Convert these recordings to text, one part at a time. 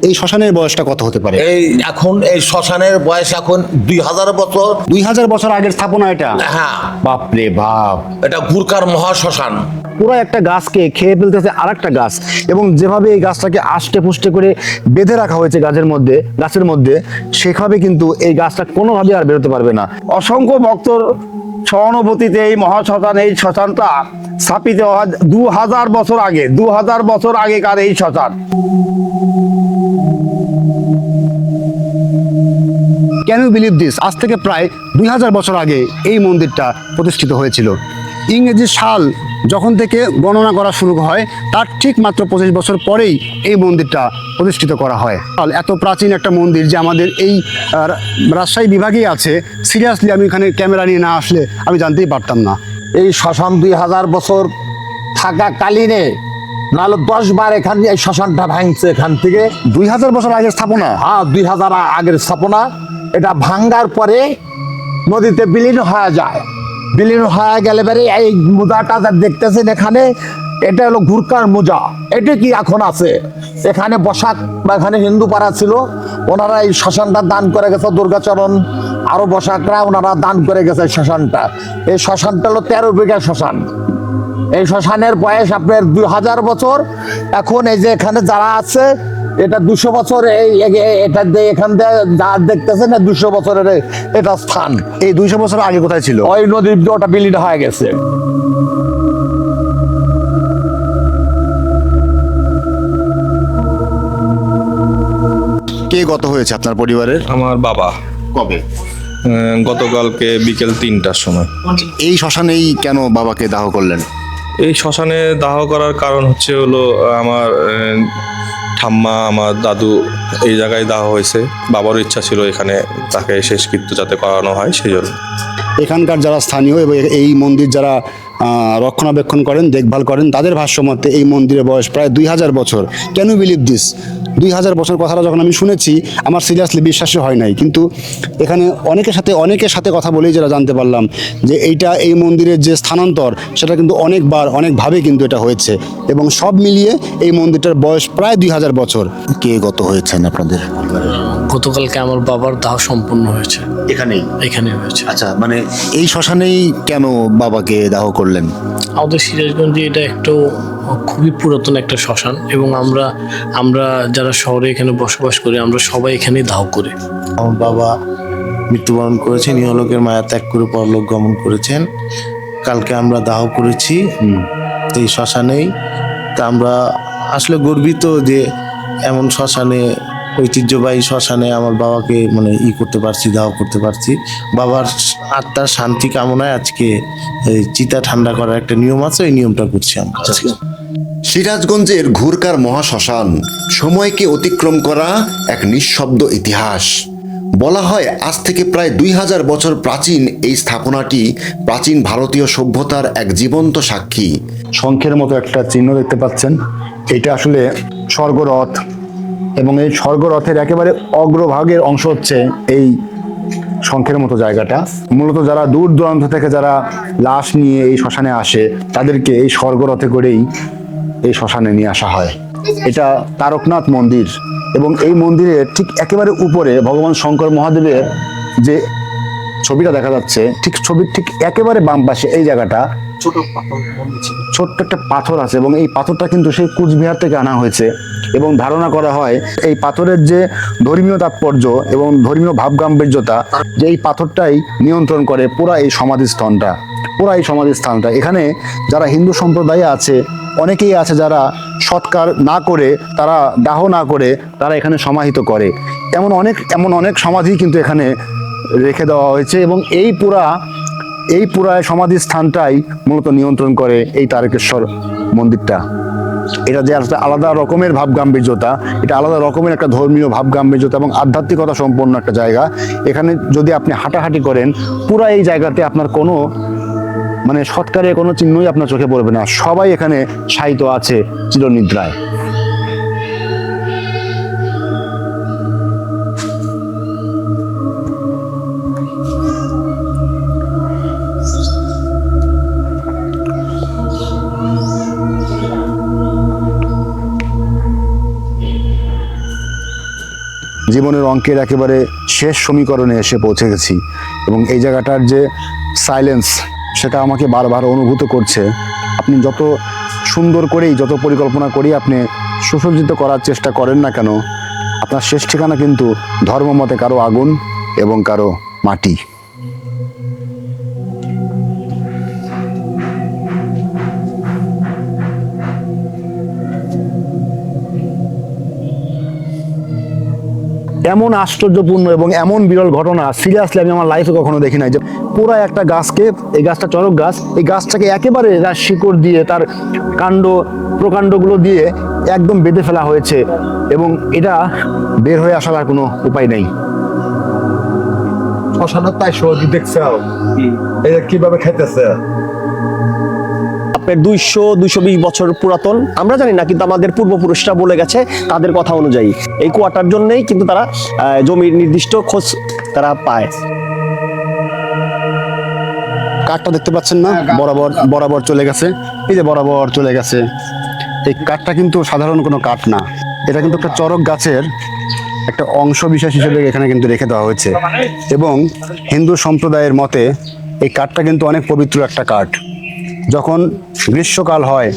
এই শ্মশানের বয়সটা কত হতে পারে? এই এখন এই শ্মশানের বয়স এখন 2000 বছর। 2000 বছর আগের স্থাপনা এটা? হ্যাঁ, বাপরে বাপ। এটা গুরকার মহাশ্মশান। পুরো একটা গাছকে খেয়ে ফেলতেছে আর একটা গাছ, এবং যেভাবে এই গাছটাকে আষ্টে পুষ্টে করে বেঁধে রাখা হয়েছে গাছের মধ্যে সেভাবে কিন্তু এই গাছটা কোনোভাবে আর বেরোতে পারবে না। অসংখ্য ভক্তর সহানুভূতিতে এই মহাশ্মশান, এই শ্মশানটা স্থাপিত হয় 2000 বছর আগে। 2000 বছর আগেকার এই শ্মশান। Can you believe this? আজ থেকে প্রায় 2000 বছর আগে এই মন্দিরটা প্রতিষ্ঠিত হয়েছিল। ইংরেজি সাল যখন থেকে গণনা করা শুরু হয় তার ঠিক মাত্র 25 বছর পরেই এই মন্দিরটা প্রতিষ্ঠিত করা হয়। এত প্রাচীন একটা মন্দির যে আমাদের এই রাজশাহী বিভাগেই আছে, সিরিয়াসলি আমি এখানে ক্যামেরা নিয়ে না আসলে আমি জানতেই পারতাম না। এই শ্মশান 2000 বছর থাকাকালীনে নাহলে 10 বার এখানে এই শ্মশানটা ভাঙছে। এখান থেকে 2000 বছর আগের স্থাপনা। হ্যাঁ, 2000 আগের স্থাপনা। এটা ভাঙ্গার পরে নদীতে বিলীন হয়ে যায়। বিলীন হয়ে গেলে পরে এই মোজাটা যা দেখতেছেন এখানে, এটা হলো ঘুরকার মোজা। এটা কি এখন আছে এখানে বসাক, এখানে হিন্দু পাড়া ছিল, ওনারা এই শ্মশানটা দান করে গেছে। দুর্গাচরণ আরো বসাকরা ওনারা দান করে গেছে শ্মশানটা। এই শ্মশানটা হলো 13 বিঘা শ্মশান। এই শ্মশানের বয়স আপনার 2000 বছর। এখন এই যে এখানে যারা আছে এটা 200 বছর। এটা এখান থেকে যা দেখতেছেন 200 বছরের এটা স্থান। এই 200 বছর আগে কোথায় ছিল? ওই নদীর ওটা বিলীন হয়ে গেছে। কে গত হয়েছে আপনার পরিবারের? আমার বাবা কবে? গতকালকে বিকেল 3টার সময়। এই শ্মশানেই কেন বাবাকে দাহ করলেন? এই শ্মশানে দাহ করার কারণ হলো আমার ঠাম্মা, আমার দাদু এই জায়গায় দাহ হয়েছে। বাবারও ইচ্ছা ছিল এখানে তাকে শেষকৃত্য যাতে করানো হয়, সেই জন্য। এখানকার যারা স্থানীয় এবং এই মন্দির যারা রক্ষণাবেক্ষণ করেন, দেখভাল করেন, তাদের ভাষ্যমতে এই মন্দিরের বয়স প্রায় 2000 বছর। Can you believe this? 2000 বছর কথাটা যখন আমি শুনেছি আমার সিরিয়াসলি বিশ্বাসই হয় নাই, কিন্তু এখানে অনেকের সাথে কথা বলেই যেটা জানতে পারলাম যে এই মন্দিরের যে স্থানান্তর সেটা কিন্তু অনেকভাবে কিন্তু এটা হয়েছে, এবং সব মিলিয়ে এই মন্দিরটার বয়স প্রায় 2000 বছর। কে গত হয়েছেন আপনাদের? গতকালকে আমার বাবার দাহ সম্পন্ন হয়েছে। এখানেই হয়েছে। আচ্ছা, মানে এই শ্মশানেই কেন বাবাকে দাহ করলেন? আমাদের সিরাজগঞ্জে এটা একটু খুবই পুরাতন একটা শ্মশান, এবং আমরা যারা শহরে এখানে বসবাস করি আমরা সবাই এখানেই দাহ করি। আমার বাবা মৃত্যুবরণ করেছেন, ইহলোকের মায়া ত্যাগ করে পরলোক গমন করেছেন। কালকে আমরা দাহ করেছি এই শ্মশানেই। তা আমরা আসলে গর্বিত যে এমন শ্মশানে, ঐতিহ্যবাহী শ্মশানে আমার বাবাকে করতে পারছি, দাহ করতে পারছি। বাবার আত্মার শান্তি কামনায় আজকে এই চিতা ঠান্ডা করার একটা নিয়ম আছে, ওই নিয়মটা করছি আমরা আজকে। সিরাজগঞ্জের ঘুরকার মহাশ্মশান সময়কে অতিক্রম করা এক নিঃশব্দ ইতিহাস। বলা হয় আজ থেকে প্রায় 2000 বছর প্রাচীন এই স্থাপনাটি প্রাচীন ভারতীয় সভ্যতার এক জীবন্ত সাক্ষী। শঙ্খের মতো একটা চিহ্ন দেখতে পাচ্ছেন, এটা আসলে স্বর্গরথ, এবং এই স্বর্গরথের একেবারে অগ্রভাগের অংশ হচ্ছে এই শঙ্খের মতো জায়গাটা। মূলত যারা দূর দূরান্ত থেকে যারা লাশ নিয়ে এই শ্মশানে আসে তাদেরকে এই স্বর্গরথে করেই এই শ্মশানে নিয়ে আসা হয়। এটা তারকনাথ মন্দির, এবং এই মন্দিরের ঠিক একেবারে উপরে ভগবান শঙ্কর মহাদেবের যে ছবিটা দেখা যাচ্ছে, ছবির ঠিক একেবারে বাম পাশে এই জায়গাটা ছোট্ট একটা পাথর আছে, এবং এই পাথরটা কিন্তু সেই কুচবিহার থেকে আনা হয়েছে, এবং ধারণা করা হয় এই পাথরের যে ধর্মীয় তাৎপর্য এবং ধর্মীয় ভাবগাম্ভীর্যতা, যে এই পাথরটাই নিয়ন্ত্রণ করে পুরা এই সমাধিস্থানটা। এখানে যারা হিন্দু সম্প্রদায়ে আছে অনেকেই আছে যারা সৎকার না করে, তারা দাহ না করে তারা এখানে সমাহিত করে। এমন অনেক সমাধি কিন্তু এখানে রেখে দেওয়া হয়েছে, এবং এই পুরা সমাধি স্থানটাই মূলত নিয়ন্ত্রণ করে এই তারকেশ্বর মন্দিরটা। এটা যে একটা আলাদা রকমের ভাবগাম্ভীর্যতা, এটা আলাদা রকমের একটা ধর্মীয় ভাবগাম্ভীর্যতা এবং আধ্যাত্মিকতা সম্পন্ন একটা জায়গা। এখানে যদি আপনি হাঁটাহাঁটি করেন, পুরা এই জায়গাতে আপনার কোনো সৎকারের কোনো চিহ্নই আপনার চোখে পড়বে না। সবাই এখানে শায়িত আছে চিরনিদ্রায়। জীবনের অঙ্কের একেবারে শেষ সমীকরণে এসে পৌঁছে গেছি এবং এই জায়গাটার যে সাইলেন্স সেটা আমাকে বারবার অনুভূত করছে। আপনি যত সুন্দর করেই, যত পরিকল্পনা করেই আপনি সুসজ্জিত করার চেষ্টা করেন না কেন, আপনার শেষ ঠিকানা কিন্তু ধর্মমতে কারো আগুন এবং কারো মাটি। এমন আশ্চর্যপূর্ণ এবং এমন বিরল ঘটনা সিরিয়াসলি আমি আমার লাইফে কখনো দেখি নাই, যে পুরো একটা গাছকে, এই গাছটা চড়ক গাছ, এই গাছটাকে একেবারে তার শিকড় দিয়ে, তার কাণ্ড প্রকাণ্ডগুলো দিয়ে একদম বেঁধে ফেলা হয়েছে এবং এটা বের হয়ে আসার আর কোনো উপায় নেই। শ্মশানের তাই সহজে দেখছে এই যে কিভাবে খাইতেছে। আপনার 200-220 বছর পুরাতন, আমরা জানি না, কিন্তু আমাদের পূর্বপুরুষরা বলে গেছে তাদের কথা অনুযায়ী এই কুয়াটার জন্যই কিন্তু তারা জমির নির্দিষ্ট খোঁজ তারা পায়। কাঠটা দেখতে পাচ্ছেন না, বরাবর বরাবর চলে গেছে, এই যে বরাবর চলে গেছে। এই কাঠটা কিন্তু সাধারণ কোনো কাঠ না, এটা কিন্তু একটা চড়ক গাছের একটা অংশ বিশেষ হিসেবে এখানে কিন্তু রেখে দেওয়া হয়েছে এবং হিন্দু সম্প্রদায়ের মতে এই কাঠটা কিন্তু অনেক পবিত্র একটা কাঠ। যখন গ্রীষ্মকাল হয়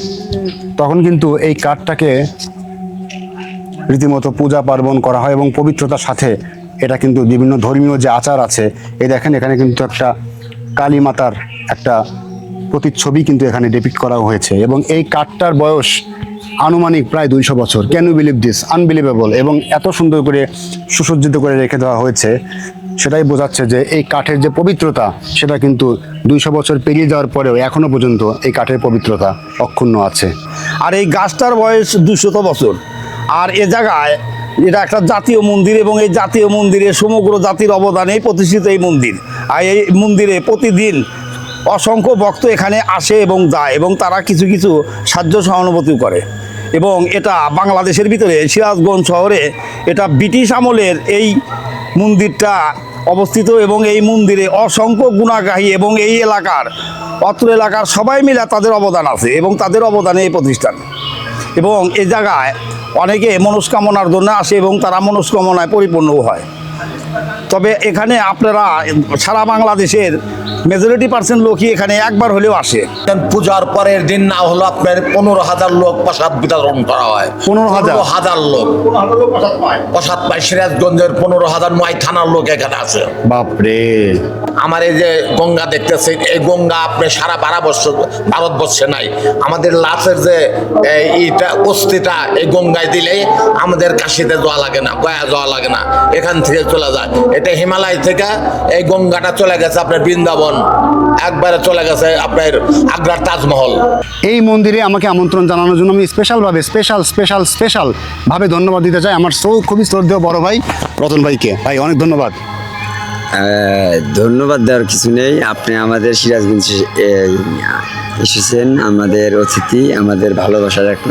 তখন কিন্তু এই কাঠটাকে রীতিমতো পূজা পার্বণ করা হয় এবং পবিত্রতার সাথে এটা কিন্তু বিভিন্ন ধর্মীয় যে আচার আছে, এই দেখেন এখানে কিন্তু একটা কালী মাতার একটা প্রতিচ্ছবি কিন্তু এখানে ডিপিক্ট করা হয়েছে এবং এই কাঠটার বয়স আনুমানিক প্রায় 200 বছর। Can you believe this? Unbelievable. এবং এত সুন্দর করে সুসজ্জিত করে রেখে দেওয়া হয়েছে, সেটাই বোঝাচ্ছে যে এই কাঠের যে পবিত্রতা সেটা কিন্তু 200 বছর পেরিয়ে যাওয়ার পরেও এখনো পর্যন্ত এই কাঠের পবিত্রতা অক্ষুণ্ণ আছে। আর এই গাছটার বয়স 200 বছর। আর এ জায়গায় এটা একটা জাতীয় মন্দির এবং এই জাতীয় মন্দিরে সমগ্র জাতির অবদানেই প্রতিষ্ঠিত এই মন্দির। আর এই মন্দিরে প্রতিদিন অসংখ্য ভক্ত এখানে আসে এবং যায় এবং তারা কিছু কিছু সাহায্য সহানুভূতি করে। এবং এটা বাংলাদেশের ভিতরে সিরাজগঞ্জ শহরে এটা ব্রিটিশ আমলের এই মন্দিরটা অবস্থিত এবং এই মন্দিরে অসংখ্য গুণাগাহী এবং এই এলাকার, অত্র এলাকার সবাই মিলে তাদের অবদান আছে এবং তাদের অবদানে এই প্রতিষ্ঠান। এবং এই জায়গায় অনেকে মনস্কামনার জন্য আসে এবং তারা মনস্কামনায় পরিপূর্ণও হয়। তবে এখানে আপনারা সারা বাংলাদেশের মেজরিটি পার্সেন্ট লোকই এখানে একবার হলেও আসে। পূজার পরের দিন না হলো আপনার 15,000 লোক প্রসাদ বিতরণ করা হয়। 15,000 লোক প্রসাদ পায়। সিরাজগঞ্জের 15,000 নয় থানার লোক এখানে আছে। বাপরে! আমার এই যে গঙ্গা দেখতেছেন, এই গঙ্গা আপনি সারা ভারতবর্ষে নাই। আমাদের লাশের যে এইটা অস্থিটা এই গঙ্গায় দিলে আমাদের কাশিতে যাওয়া লাগে না, গয়া যাওয়া লাগে না, এখান থেকে চলে যায়। এটা হিমালয় থেকে এই গঙ্গাটা চলে গেছে আপনার বৃন্দাবন, একবারে চলে গেছে আপনার আগ্রার তাজমহল। এই মন্দিরে আমাকে আমন্ত্রণ জানানোর জন্য আমি স্পেশাল ভাবে ধন্যবাদ দিতে চাই আমার খুবই শ্রদ্ধেয় বড় ভাই রতন ভাইকে। ভাই অনেক ধন্যবাদ। ধন্যবাদ দেওয়ার কিছু নেই, আপনি আমাদের সিরাজগঞ্জে এসেছেন, আমাদের অতিথি, আমাদের ভালোবাসার এক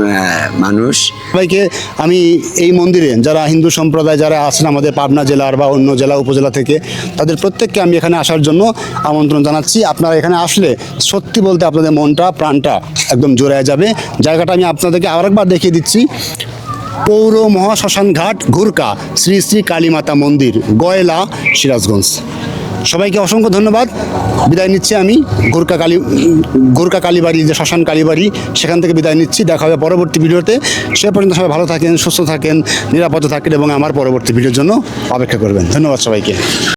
মানুষ। ভাইকে আমি এই মন্দিরে যারা হিন্দু সম্প্রদায় যারা আছেন আমাদের পাবনা জেলার বা অন্য জেলা উপজেলা থেকে, তাদের প্রত্যেককে আমি এখানে আসার জন্য আমন্ত্রণ জানাচ্ছি। আপনারা এখানে আসলে সত্যি বলতে আপনাদের মনটা প্রাণটা একদম জোড়ায় যাবে। জায়গাটা আমি আপনাদেরকে আরেকবার দেখিয়ে দিচ্ছি। পৌর মহাশ্মশান ঘাট, ঘুরকা, শ্রী শ্রী কালীমাতা মন্দির, গয়লা, সিরাজগঞ্জ। সবাইকে অসংখ্য ধন্যবাদ। বিদায় নিচ্ছি আমি ঘুরকা কালীবাড়ি, যে শ্মশান কালীবাড়ি, সেখান থেকে বিদায় নিচ্ছি। দেখা হবে পরবর্তী ভিডিওতে। সে পর্যন্ত সবাই ভালো থাকেন, সুস্থ থাকেন, নিরাপদে থাকেন এবং আমার পরবর্তী ভিডিওর জন্য অপেক্ষা করবেন। ধন্যবাদ সবাইকে।